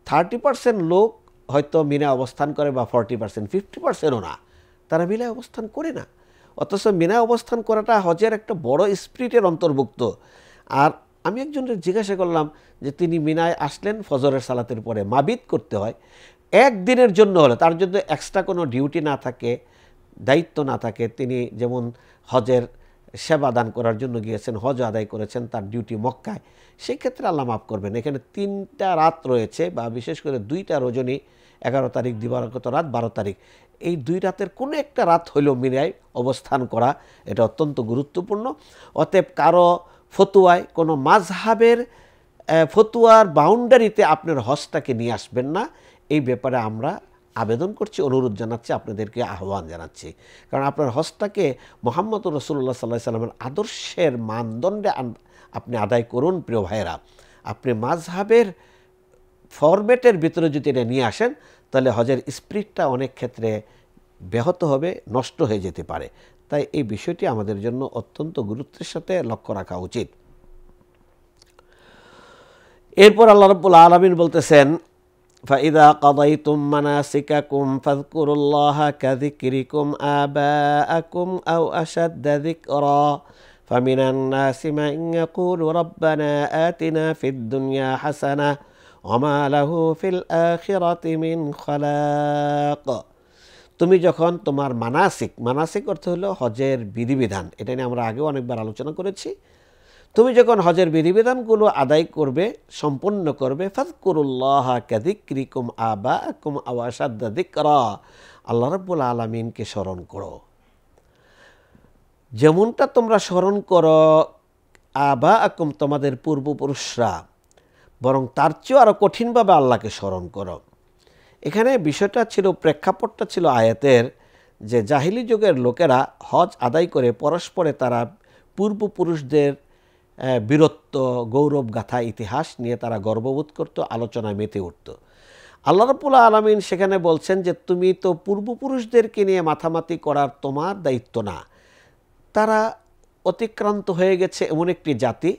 [SPEAKER 1] 30% লোক হয়তো মিনায় অবস্থান করে, বা 40%, 50%ও না, তারা মিনায় অবস্থান করে না। অথচ মিনায় অবস্থান করাটা হজের একটা বড় স্পিরিটের অন্তর্ভুক্ত। আর আমি একজনের জিজ্ঞাসা করলাম যে তিনি মিনায় আসলেন ফজরের সালাতের পরে, মাবিত করতে হয়, একদিনের জন্য হলে, তার জন্য এক্সট্রা কোনো ডিউটি না থাকে, দায়িত্ব না থাকে। তিনি যেমন হজের সেবা দান করার জন্য গিয়েছেন, হজ আদায় করেছেন, তার ডিউটি মক্কায়, সেই ক্ষেত্রে আল্লাহ মাফ করবেন। এখানে 3টা রাত রয়েছে, বা বিশেষ করে 2টা রজনী, 11 তারিখ দিবাগত রাত, 12 তারিখ, এই 2 রাতের কোনো একটা রাত হইলেও মিনায় অবস্থান করা, এটা অত্যন্ত গুরুত্বপূর্ণ। অতএব কারো ফতুয়ায়, কোনো মাযহাবের ফতুয়ার বাউন্ডারিতে আপনার হজটাকে নিয়ে আসবেন না, এই ব্যাপারে আমরা আবেদন করছি, অনুরোধ জানাচ্ছি, আপনাদেরকে আহ্বান জানাচ্ছি। কারণ আপনার হজটাকে মুহাম্মদ রাসূলুল্লাহ সাল্লাল্লাহু আলাইহি ওয়াসাল্লামের আদর্শের মানদণ্ডে আপনি আদায় করুন। প্রিয় ভাইয়েরা, আপনি মাযহাবের ফরম্যাটের ভিতরে যদি এটা নিয়ে আসেন, তাহলে হজের স্পিরিটটা অনেক ক্ষেত্রে ব্যাহত হবে, নষ্ট হয়ে যেতে পারে। তাই এই বিষয়টি আমাদের জন্য অত্যন্ত গুরুত্বের সাথে লক্ষ্য রাখা উচিত। এরপর আল্লাহ রাব্বুল আলামিন বলতেছেন, فَإِذَا قَضَيْتُم مَّنَاسِكَكُمْ فَاذْكُرُوا اللَّهَ كَذِكْرِكُمْ آبَاءَكُمْ أَوْ أَشَدَّ ذِكْرًا فَمِنَ النَّاسِ مَن يَقُولُ رَبَّنَا آتِنَا فِي الدُّنْيَا حَسَنَةً وَمَا لَهُ فِي الْآخِرَةِ مِنْ خَلَاقٍ। তুমি যখন তোমার মানাসিক অর্থ হলো হজের বিধিবিধান, এটা নিয়ে আমরা আগেও অনেকবার আলোচনা করেছি। তুমি যখন হজের বিধিবিধানগুলো আদায় করবে, সম্পন্ন করবে, ফাযকুরুল্লাহা কাযিকরিকুম আবাআকুম আও আশাদ্দা যিকরা, আল্লাহ রাব্বুল আলামিনকে স্মরণ করো যেমনটা তোমরা স্মরণ করো আবাআকুম, তোমাদের পূর্বপুরুষরা, বরং তার চেয়েও আরও কঠিনভাবে আল্লাহকে স্মরণ করো। এখানে বিষয়টা ছিল, প্রেক্ষাপটটা ছিল আয়াতের, যে জাহিলি যুগের লোকেরা হজ আদায় করে পরস্পরে তারা পূর্বপুরুষদের বীরত্ব, গৌরব গাথা, ইতিহাস নিয়ে তারা গর্ববোধ করত, আলোচনায় মেতে উঠত। আল্লাহ রাব্বুল আলামিন সেখানে বলছেন যে তুমি তো পূর্বপুরুষদেরকে নিয়ে মাথামাতি করার তোমার দায়িত্ব না, তারা অতিক্রান্ত হয়ে গেছে এমন একটি জাতি,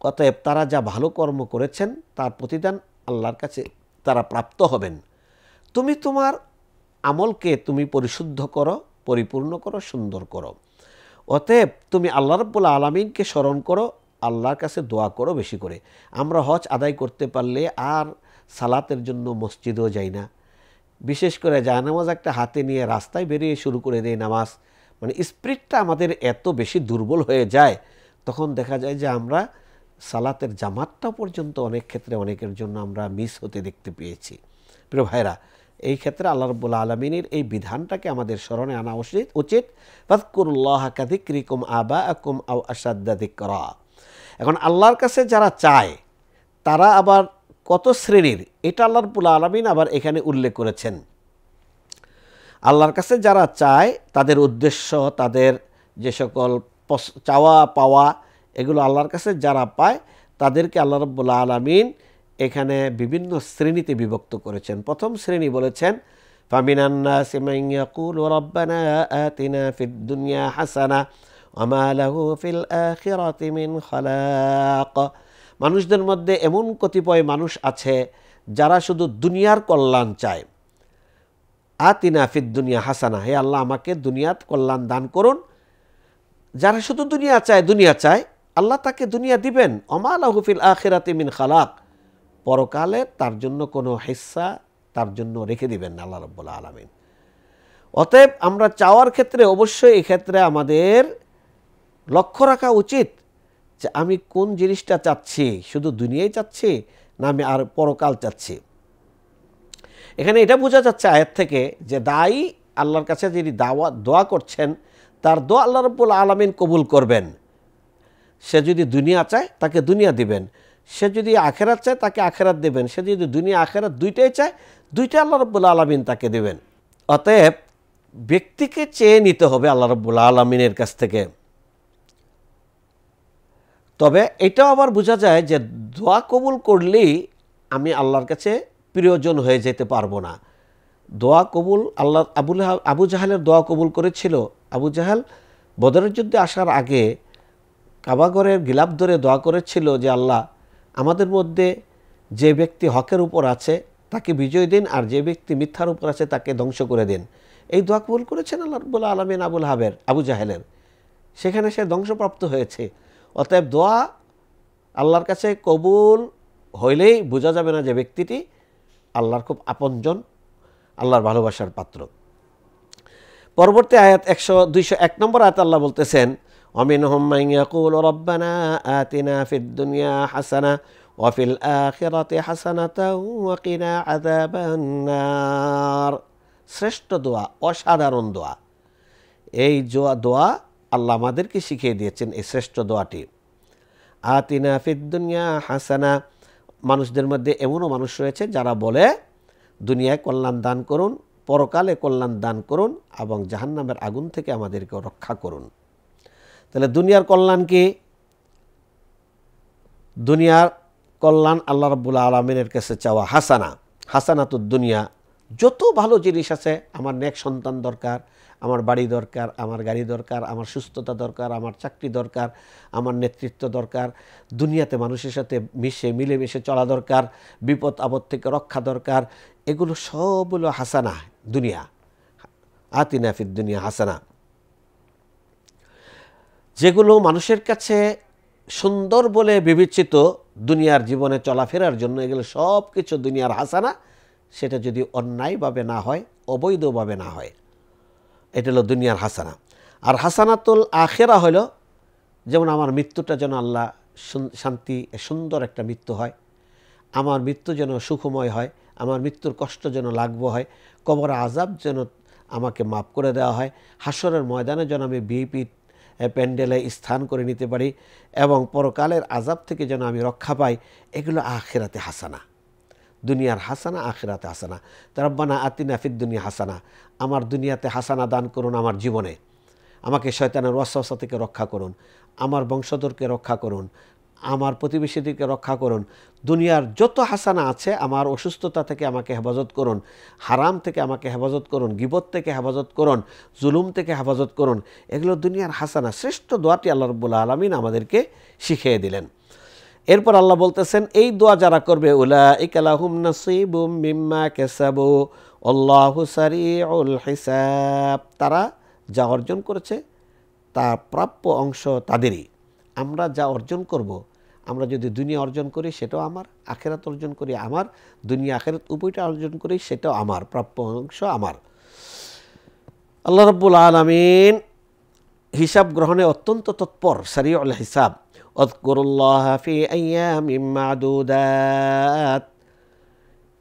[SPEAKER 1] অতএব তারা যা ভালো কর্ম করেছেন তার প্রতিদান আল্লাহর কাছে তারা প্রাপ্ত হবেন। তুমি তোমার আমলকে তুমি পরিশুদ্ধ করো, পরিপূর্ণ করো, সুন্দর করো। অতএব তুমি আল্লাহ রাব্বুল আলামিনকে স্মরণ করো, আল্লাহর কাছে দোয়া করো বেশি করে। আমরা হজ আদায় করতে পারলে আর সালাতের জন্য মসজিদেও যাই না, বিশেষ করে জায়নামাজ একটা হাতে নিয়ে রাস্তায় বেরিয়ে শুরু করে দেয় নামাজ। মানে স্পিরিটটা আমাদের এত বেশি দুর্বল হয়ে যায়, তখন দেখা যায় যে আমরা সালাতের জামাতটা পর্যন্ত অনেক ক্ষেত্রে অনেকের জন্য আমরা মিস হতে দেখতে পেয়েছি। প্রিয় ভাইরা, এই ক্ষেত্রে আল্লাহ রাব্বুল আলামিনের এই বিধানটাকে আমাদের স্মরণে আনা উচিত। ফাযকুরুল্লাহা কাযিকরিকুম আবাআকুম আও আশাদ্দা যিকরা। এখন আল্লাহর কাছে যারা চায় তারা আবার কত শ্রেণীর, এটা আল্লাহ রাব্বুল আলামিন আবার এখানে উল্লেখ করেছেন। আল্লাহর কাছে যারা চায় তাদের উদ্দেশ্য, তাদের যে সকল চাওয়া পাওয়া, এগুলো আল্লাহর কাছে যারা পায় তাদেরকে আল্লাহ রাব্বুল আলামিন এখানে বিভিন্ন শ্রেণীতে বিভক্ত করেছেন। প্রথম শ্রেণী বলেছেন ফামিনান নাসি মান ইয়াকুলু রাব্বানা আতিনা ফিদ দুনিয়া হাসানা ওয়া মা লাহু ফিল আখিরাতি মিন খালাক। মানুষদের মধ্যে এমন কতিপয় মানুষ আছে যারা শুধু দুনিয়ার কল্যাণ চায়। আতিনা ফিদ দুনিয়া হাসানা, হে আল্লাহ আমাকে দুনিয়াত কল্যাণ দান করুন। যারা শুধু দুনিয়া চায় আল্লাহ তাকে দুনিয়া দিবেন। ওয়া মা লাহু ফিল আখিরাতি মিন খালাক, পরকালে তার জন্য কোনো হিস্সা তার জন্য রেখে দিবেন না আল্লাহ রাব্বুল আলামিন। অতএব আমরা চাওয়ার ক্ষেত্রে অবশ্যই এক্ষেত্রে আমাদের লক্ষ্য রাখা উচিত যে আমি কোন জিনিসটা চাচ্ছি, শুধু দুনিয়াই চাচ্ছি না আমি আর পরকাল চাচ্ছি। এখানে এটা বোঝা যাচ্ছে আয়াত থেকে যে দায়ী আল্লাহর কাছে যিনি দোয়া করছেন তার দোয়া আল্লাহ রাব্বুল আলামিন কবুল করবেন। সে যদি দুনিয়া চায় তাকে দুনিয়া দিবেন, সে যদি আখেরাত চায় তাকে আখেরাত দেবেন, সে যদি দুনিয়া আখেরাত দুইটাই চায় দুইটা আল্লাহ রাব্বুল আলামিন তাকে দেবেন। অতএব ব্যক্তিকে চেয়ে নিতে হবে আল্লাহ রাব্বুল আলামিনের কাছ থেকে। তবে এটাও আবার বোঝা যায় যে দোয়া কবুল করলেই আমি আল্লাহর কাছে প্রিয়জন হয়ে যেতে পারবো না। দোয়া কবুল আল্লাহ আবু জাহেলের দোয়া কবুল করেছিল। আবু জাহেল বদরের যুদ্ধে আসার আগে কাবাগরের গিলাফ ধরে দোয়া করেছিল যে আল্লাহ আমাদের মধ্যে যে ব্যক্তি হকের উপর আছে তাকে বিজয় দিন, আর যে ব্যক্তি মিথ্যার উপর আছে তাকে ধ্বংস করে দিন। এই দোয়া কবুল করেছেন আল্লাহ রাব্বুল আলামিন আবু জাহেলের, সেখানে সে ধ্বংসপ্রাপ্ত হয়েছে। অতএব দোয়া আল্লাহর কাছে কবুল হইলেই বোঝা যাবে না যে ব্যক্তিটি আল্লাহর খুব আপনজন, আল্লাহর ভালোবাসার পাত্র। পরবর্তী আয়াত 201 নম্বর আয়াত আল্লাহ বলতেছেন ومنهم من يقول ربنا آتنا في الدنيا حسنة وفي الآخرة حسنة وقنا عذاب النار। শ্রেষ্ঠ দোয়া, অসাধারণ দোয়া। এই দোয়া আল্লাহ আমাদেরকে শিখিয়ে দিয়েছেন এই শ্রেষ্ঠ দোয়াটি। আতিনা ফিদ দুনিয়া হাসানা, মানুষদের মধ্যে এমনও মানুষ রয়েছে যারা বলে দুনিয়ায় কল্যাণ দান করুন, পরকালে কল্যাণ দান করুন এবং জাহান্নামের আগুন থেকে আমাদেরকে রক্ষা করুন। তাহলে দুনিয়ার কল্যাণ কি? দুনিয়ার কল্যাণ আল্লাহ রাব্বুল আলামিনের কাছে চাওয়া হাসানাতুদ দুনিয়া। যত ভালো জিনিস আছে, আমার নেক সন্তান দরকার, আমার বাড়ি দরকার, আমার গাড়ি দরকার, আমার সুস্থতা দরকার, আমার চাকরি দরকার, আমার নেতৃত্ব দরকার, দুনিয়াতে মানুষের সাথে মিলেমিশে চলা দরকার, বিপদ আপদ থেকে রক্ষা দরকার, এগুলো সব হলো হাসানা দুনিয়া। আতিনা ফিদ দুনিয়া হাসানা, যেগুলো মানুষের কাছে সুন্দর বলে বিবেচিত দুনিয়ার জীবনে চলাফেরার জন্য, এগুলো সব কিছু দুনিয়ার হাসানা। সেটা যদি অন্যায়ভাবে না হয়, অবৈধভাবে না হয়, এটা হলো দুনিয়ার হাসানা। আর হাসানাতুল আখিরা হলো যেমন আমার মৃত্যুটা যেন আল্লাহ শান্তি সুন্দর একটা মৃত্যু হয়, আমার মৃত্যু যেন সুখময় হয়, আমার মৃত্যুর কষ্ট যেন লাঘব হয়, কবর আযাব যেন আমাকে মাফ করে দেওয়া হয়, হাসরের ময়দানে যেন আমি ভিআইপি প্যান্ডেলে স্থান করে নিতে পারি এবং পরকালের আযাব থেকে যেন আমি রক্ষা পাই। এগুলো আখিরাতে হাসানা, দুনিয়ার হাসানা, আখিরাতে হাসানা। তো রব্বানা আতিনা ফিদ দুনিয়া হাসানা, আমার দুনিয়াতে হাসানা দান করুন, আমার জীবনে আমাকে শয়তানের ওয়াসওয়াসা থেকে রক্ষা করুন, আমার বংশধরকে রক্ষা করুন, আমার প্রতিবেশীদেরকে রক্ষা করুন। দুনিয়ার যত হাসানা আছে, আমার অসুস্থতা থেকে আমাকে হেফাজত করুন, হারাম থেকে আমাকে হেফাজত করুন, গীবত থেকে হেফাজত করুন, জুলুম থেকে হেফাজত করুন। এগুলো দুনিয়ার হাসানা। শ্রেষ্ঠ দোয়াটি আল্লাহ রাব্বুল আলামিন আমাদেরকে শিখিয়ে দিলেন। এরপর আল্লাহ বলতেছেন এই দোয়া যারা করবে উলাইকা লাহুম নাসীবুম মিম্মা কাসাবু আল্লাহু সারিউল হিসাব, তারা যা অর্জন করেছে তার প্রাপ্য অংশ তাদেরই। আমরা যা অর্জন করব, আমরা যদি দুনিয়া অর্জন করি সেটাও আমার, আখেরাত অর্জন করি আমার, দুনিয়া আখেরাত উভয়টা অর্জন করি সেটাও আমার, প্রাপ্য অংশ আমার। আল্লাহ রাব্বুল আলামিন হিসাব গ্রহণে অত্যন্ত তৎপর, সারিউল হিসাব। আযকুরুল্লাহ ফি আইয়ামিম মা'দুদাত।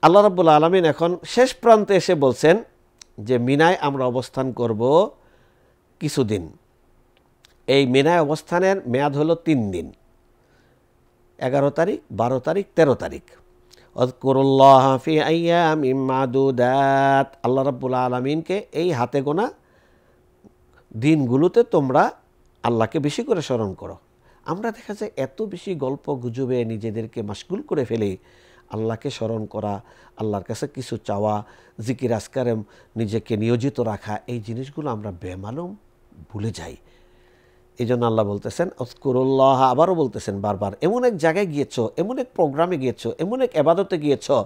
[SPEAKER 1] আল্লাহ রাব্বুল আলামিন এখন শেষ প্রান্তে এসে বলছেন যে মিনায় আমরা অবস্থান করব কিছুদিন। এই মিনায় অবস্থানের মেয়াদ হলো 3 দিন, 11 তারিখ, 12 তারিখ, 13 তারিখ। আযকুরুল্লাহ ফি আইয়ামিম মা'দুদাত, আল্লাহ রাব্বুল আলামিনকে এই হাতে গোনা দিনগুলোতে তোমরা আল্লাহকে বেশি করে স্মরণ করো। আমরা দেখা যায় এত বেশি গল্প গুজবে নিজেদেরকে মাশগুল করে ফেলি, আল্লাহকে স্মরণ করা, আল্লাহর কাছে কিছু চাওয়া, জিকির আজকারে নিজেকে নিয়োজিত রাখা, এই জিনিসগুলো আমরা বেমালুম ভুলে যাই। এই জন্য আল্লাহ বলতেছেন আযকুরুল্লাহ, আবারও বলতেছেন বারবার, এমন এক জায়গায় গিয়েছো, এমন এক প্রোগ্রামে গিয়েছো, এমন এক ইবাদতে গিয়েছো,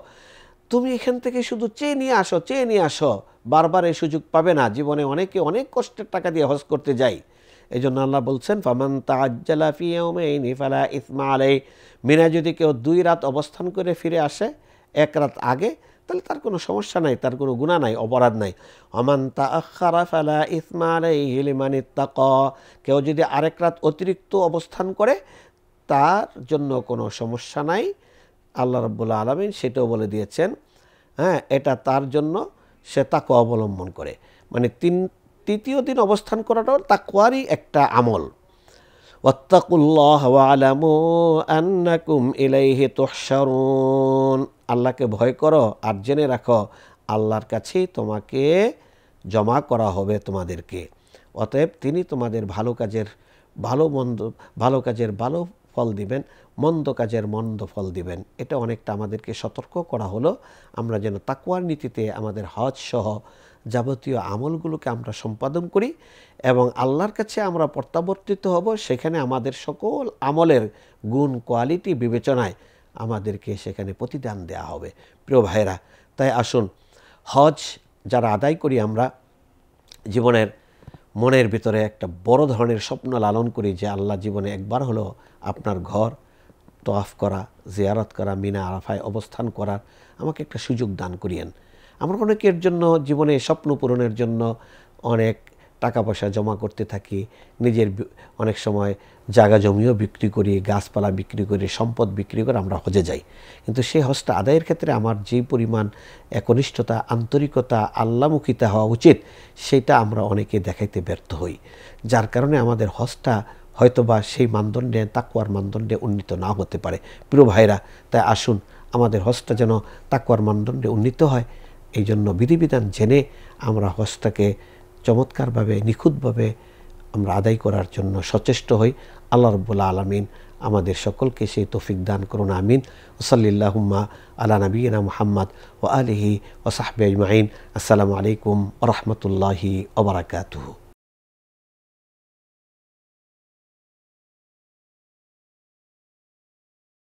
[SPEAKER 1] তুমি এখান থেকে শুধু চেয়ে নিয়ে আসো, বারবার এই সুযোগ পাবে না। জীবনে অনেকে অনেক কষ্টের টাকা দিয়ে হজ করতে যায়। এই জন্য আল্লাহ বলছেন ফামান তাআজ্জালা ফি ইয়াওমাইনি ফালা ইসমা আলাইহি, মিনা যদি কেউ 2 রাত অবস্থান করে ফিরে আসে 1 রাত আগে, তাহলে তার কোনো সমস্যা নাই, তার কোনো গুনাহ নাই, অপরাধ নাই। ওমান তাআখারা ফালা ইসমা আলাইহি লিমান ইত্তাকা, কেউ যদি আরেক রাত অতিরিক্ত অবস্থান করে তার জন্য কোনো সমস্যা নাই। আল্লাহ রাব্বুল আলামিন সেটাও বলে দিয়েছেন, হ্যাঁ, এটা তার জন্য সে তাকওয়া অবলম্বন করে। মানে তৃতীয় দিন অবস্থান করাটাও তাকওয়ারই একটা আমল। ওয়াত্তাকুল্লাহ ওয়ালামু আন্নাকুম ইলাইহি তুহশারুন, আল্লাহকে ভয় করো আর জেনে রাখো আল্লাহর কাছেই তোমাকে জমা করা হবে তোমাদেরকে। অতএব তিনি তোমাদের ভালো কাজের ভালো ফল দিবেন, মন্দ কাজের মন্দ ফল দিবেন। এটা অনেকটা আমাদেরকে সতর্ক করা হলো, আমরা যেন তাকওয়ার নীতিতে আমাদের হজ সহ যাবতীয় আমলগুলোকে আমরা সম্পাদন করি এবং আল্লাহর কাছে আমরা প্রত্যাবর্তিত হব। সেখানে আমাদের সকল আমলের গুণ কোয়ালিটি বিবেচনায় আমাদেরকে সেখানে প্রতিদান দেয়া হবে। প্রিয় ভাইরা, তাই আসুন হজ যারা আদায় করি, আমরা জীবনের মনের ভিতরে একটা বড় ধরনের স্বপ্ন লালন করি যে আল্লাহ জীবনে একবার হলো আপনার ঘর তওয়াফ করা, জিয়ারত করা, মিনা আরাফায় অবস্থান করার আমাকে একটা সুযোগ দান করিয়েন। আমরা অনেকের জন্য জীবনে স্বপ্ন পূরণের জন্য অনেক টাকা পয়সা জমা করতে থাকি, নিজের অনেক সময় জায়গা জমিও বিক্রি করি, গাছপালা বিক্রি করি, সম্পদ বিক্রি করে আমরা হজে যাই। কিন্তু সেই হজটা আদায়ের ক্ষেত্রে আমার যেই পরিমাণ একনিষ্ঠতা, আন্তরিকতা, আল্লাহমুখিতা হওয়া উচিত, সেটা আমরা অনেকে দেখাইতে ব্যর্থ হই, যার কারণে আমাদের হজটা হয়তোবা সেই মানদণ্ডে, তাকওয়ার মানদণ্ডে উন্নীত না হতে পারে। প্রিয় ভাইরা, তাই আসুন আমাদের হজটা যেন তাকওয়ার মানদণ্ডে উন্নীত হয়, এই জন্য বিধিবিধান জেনে আমরা হজটাকে চমৎকারভাবে, নিখুঁতভাবে আমরা আদায় করার জন্য সচেষ্ট হই। আল্লাহ রাব্বুল আলামিন আমাদের সকলকে সেই তৌফিক দান করুন, আমিন। সাল্লাল্লাহুম্মা আলা নবিয়িনা মুহাম্মদ ওয়া আলিহি ওয়া সাহবিহি আজমাইন। আসসালামু আলাইকুম ওয়া রাহমাতুল্লাহি ওয়া বারাকাতুহু।